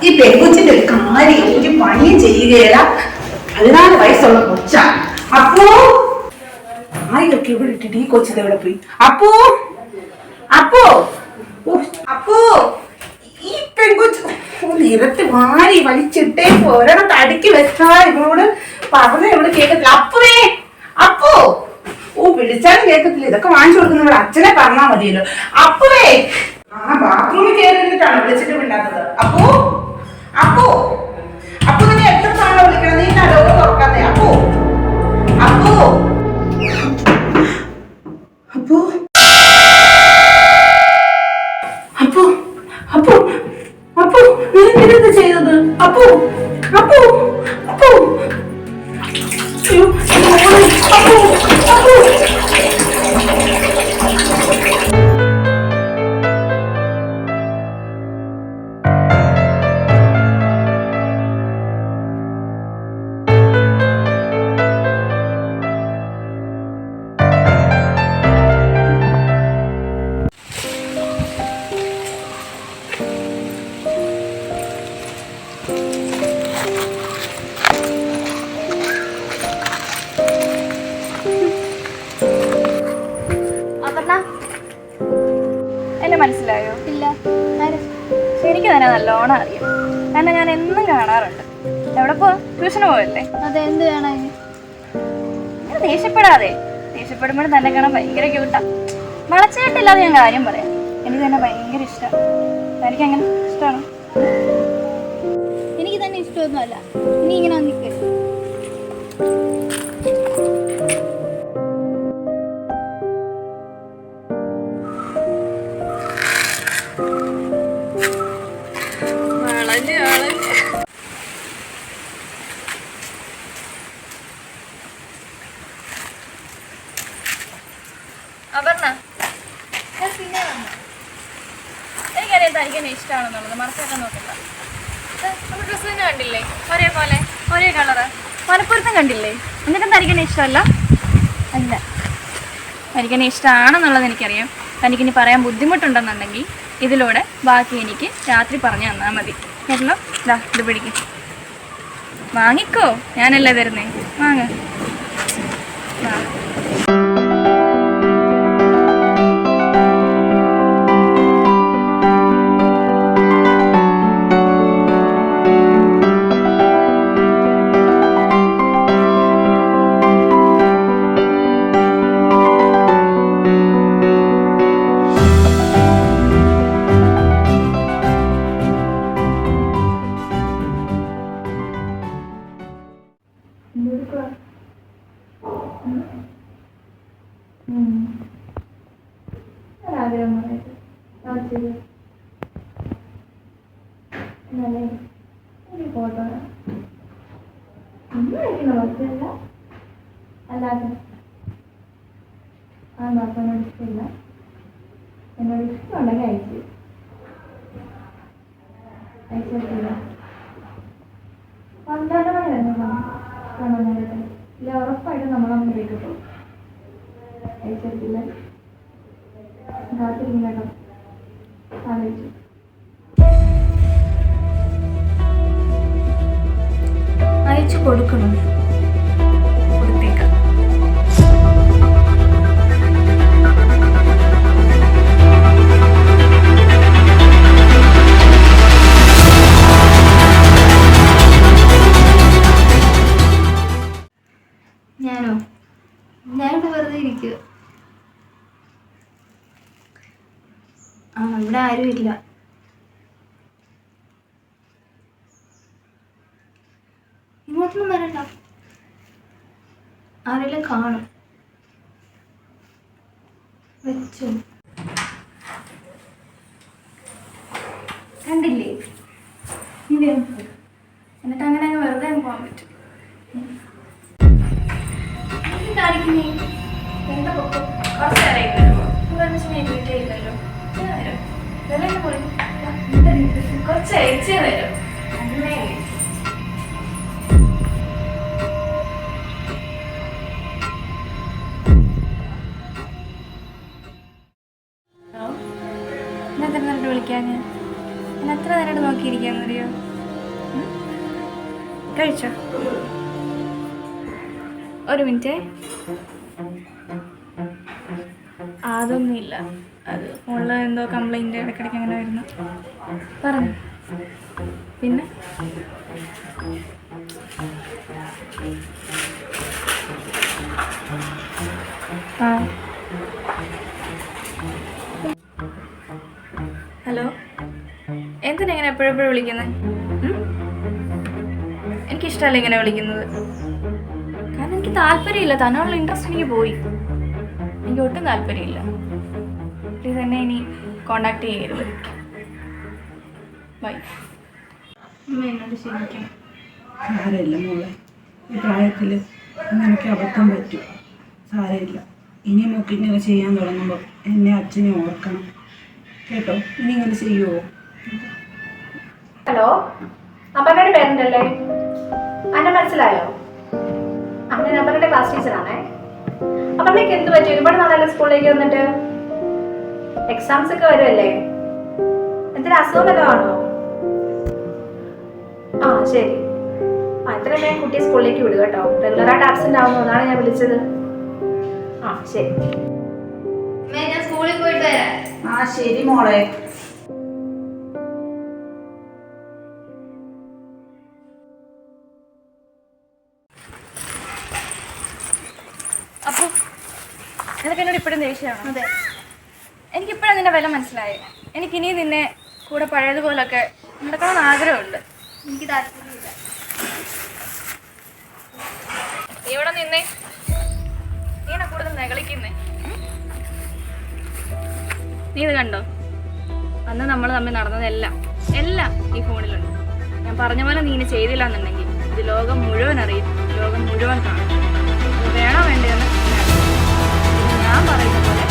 ഈ പെൺകൊച്ചിന്റെ ഒരു കാര്യം ഒരു പണിയും ചെയ്യുകയില്ല. 14 വയസ്സുള്ള കൊച്ചാ. അപ്പോ ആയിരൊക്കെ ഇവിടെ ഇട്ടിട്ട് ഈ കൊച്ചിത് എവിടെ പോയി? അപ്പോ അപ്പോ അപ്പോ ഈ പെൺകൊച്ച് നിരത്ത് വാരി വലിച്ചിട്ടേ ഒരെണ്ണം തടുക്കി വെച്ചാ ഇവളോട് പറഞ്ഞ ഇവിടെ കേൾക്കത്തില്ല. അപ്പുവേ അപ്പോ വിളിച്ചാലും കേൾക്കത്തില്ല. ഇതൊക്കെ വാങ്ങിച്ചു കൊടുക്കുന്ന അച്ഛനെ പറഞ്ഞാൽ മതിയല്ലോ. അപ്പുവേ ബാത്റൂമിൽ കയറിയിട്ടാണ് വിളിച്ചിട്ട് വിടാത്തത്. അപ്പോ അപ്പോ അപ്പോ നീ എത്ര തവണ വിളിക്കണം? നീ ഡോറ് തുറക്കാതെ. അപ്പോ അപ്പോ അപ്പോ അപ്പോ അപ്പോ അപ്പോ നീ എന്ത് ചെയ്തത്? അപ്പോ അപ്പോ അപ്പോ അപ്പോ അപ്പോ എന്നെ മനസ്സിലായോ? ഇല്ല. എനിക്ക് തന്നെ നല്ലോണം അറിയാം. കാരണം ഞാൻ എന്നും കാണാറുണ്ട്. എവിടെ പോ? ട്യൂഷന് പോയല്ലേ? അതെന്ത് വേണം? ദേഷ്യപ്പെടാതെ. ദേഷ്യപ്പെടുമ്പോൾ തന്നെ കാണാൻ ഭയങ്കര ക്യൂട്ടാ. വളച്ചായിട്ടില്ലാതെ ഞാൻ കാര്യം പറയാം. എനിക്ക് തന്നെ ഭയങ്കര ഇഷ്ടമാണ്. എനിക്ക് അങ്ങനെ ഇഷ്ടമാണ്. എനിക്ക് തന്നെ ഇഷ്ടമൊന്നുമല്ല. ഇനി ഇങ്ങനെ നിൽക്കരുത്. അപർണ, എനിക്കറിയാം തനിക്ക് എന്നെ ഇഷ്ടമാണെന്നുള്ളത്. മറക്കാൻ നോക്കണ്ട. നമ്മൾ ഡ്രസ്സ് തന്നെ കണ്ടില്ലേ? ഒരേ പോലെ ഒരേ കളറ് മലപ്പുറത്തും കണ്ടില്ലേ? എന്നിട്ടും തനിക്ക് എന്നെ ഇഷ്ടമല്ല? അല്ല, തനിക്കെന്നെ ഇഷ്ടമാണെന്നുള്ളത് എനിക്കറിയാം. തനിക്കിനി പറയാൻ ബുദ്ധിമുട്ടുണ്ടെന്നുണ്ടെങ്കിൽ ഇതിലൂടെ ബാക്കി എനിക്ക് രാത്രി പറഞ്ഞു തന്നാൽ മതി. കേട്ടല്ലോ? ഇതാ ഇത് പിടിക്കും. വാങ്ങിക്കോ, ഞാനല്ലേ തരുന്നേ. വാങ്ങ. ഫോട്ടോ അല്ലാതെ ആ ബാപ്പനോട് ഇഷ്ടമില്ല. എന്നോട് ഇഷ്ടമുണ്ടെങ്കിൽ അയച്ചിട്ടില്ല. 12 മണി തന്നെ കൊണ്ടുവന്നിട്ട് ഇല്ല, ഉറപ്പായിട്ടും നമ്മളൊന്നും കേൾക്കട്ടോ. അയച്ചിട്ടില്ല. കാത്തിരിക്കും കേട്ടോ. ആലോചിച്ചു. അയച്ചു കൊടുക്കണം. കൊടുത്തേക്കാം. ഞാനിവിടെ വെറുതെ ഇരിക്കുക. ഇവിടെ ആരുമില്ല. ഇങ്ങോട്ടൊന്നും വരണ്ട. ആരെല്ലാം കാണും. വെച്ചു കണ്ടില്ലേ? എന്നിട്ട് അങ്ങനെ അങ്ങ് വെറുതെ പോകാൻ പറ്റും. കാണിക്കുന്നേ എന്താ കുറച്ച് വീട്ടിലില്ലല്ലോ. കുറച്ച് അയച്ചു തരും. അങ്ങനെ എത്ര നേരമായിട്ട് വിളിക്കാൻ? ഞാൻ എത്ര നേരമായിട്ട് നോക്കിയിരിക്കാന്ന് അറിയോ? കഴിച്ചോ? ഒരു മിനിറ്റ്. അതൊന്നുമില്ല, അത് ഫോണിൽ എന്തോ കംപ്ലൈൻറ്റ് ഇടയ്ക്കിടയ്ക്ക് അങ്ങനെ വരുന്നു. പറഞ്ഞു. പിന്നെ ആ ഹലോ, എന്തിനാ ഇങ്ങനെ എപ്പോഴെപ്പോഴും വിളിക്കുന്നത്? എനിക്കിഷ്ടമല്ല ഇങ്ങനെ വിളിക്കുന്നത്. കാരണം എനിക്ക് താല്പര്യമില്ല, തന്നോടുള്ള ഇൻട്രസ്റ്റ് എനിക്ക് പോയി. എനിക്ക് ഒട്ടും താല്പര്യമില്ല. പ്ലീസ് എന്നെ ഇനി കോണ്ടാക്ട് ചെയ്യരുത്. ബൈ. അമ്മ എന്നോട് ക്ഷമിക്കണം. സാരമില്ല മോളെ, ഈ പ്രായത്തിൽ നിനക്ക് അബദ്ധം പറ്റും. സാരമില്ല. ഇനി നോക്കി ഇങ്ങനെ ചെയ്യാൻ തുടങ്ങുമ്പോൾ എന്നെ അച്ഛനെ ഓർക്കണം കേട്ടോ. ഇനി ഇങ്ങനെ ചെയ്യുമോ? ഹലോ, അപർണയുടെ പേരൻ്റ് അല്ലേ? അന്നെ മനസ്സിലായോ? ഞാൻ അപർണയുടെ ക്ലാസ് ടീച്ചറാണേ. അപർണയ്ക്ക് എന്ത് പറ്റി? ഒരുപാട് നാളല്ലേ സ്കൂളിലേക്ക് വന്നിട്ട്? എക്സാംസ് ഒക്കെ വരുമല്ലേ? എന്തൊരു അസുഖം വല്ലതാണോ? ആ ശരി. എത്രയും വേഗം കുട്ടിയെ സ്കൂളിലേക്ക് വിടുക കേട്ടോ. റെഗുലറായിട്ട് ആബ്സെന്റ് ആവുന്നു, അതാണ് ഞാൻ വിളിച്ചത്. ആ ശരി. ഞാൻ സ്കൂളിൽ പോയിട്ട് വരാം. ആ ശരി മോളെ. അപ്പോൾ നിനക്ക് എന്നോട് ഇപ്പോഴും ദേഷ്യമാണോ? അതെ, എനിക്കിപ്പോഴും നിന്റെ വില മനസ്സിലായി. എനിക്കിനി നിന്നെ കൂടെ പഴയതുപോലൊക്കെ നടക്കണമെന്ന് ആഗ്രഹമുണ്ട്. എനിക്ക് താല്പര്യമില്ല. നീ ഇവിടെ നിന്നേ. നീനെ കൂടുതൽ നെകളിക്കുന്നേ. നീ ഇത് കണ്ടോ? അന്ന് നമ്മൾ തമ്മിൽ നടന്നതെല്ലാം ഈ ഫോണിലുണ്ട്. ഞാൻ പറഞ്ഞ പോലെ നീ ഇനി ചെയ്തില്ല എന്നുണ്ടെങ്കിൽ ഇത് ലോകം മുഴുവൻ അറിയും, ലോകം മുഴുവൻ കാണും. വേണോ വേണ്ടതെന്ന് ഞാൻ പറയുന്ന പോലെ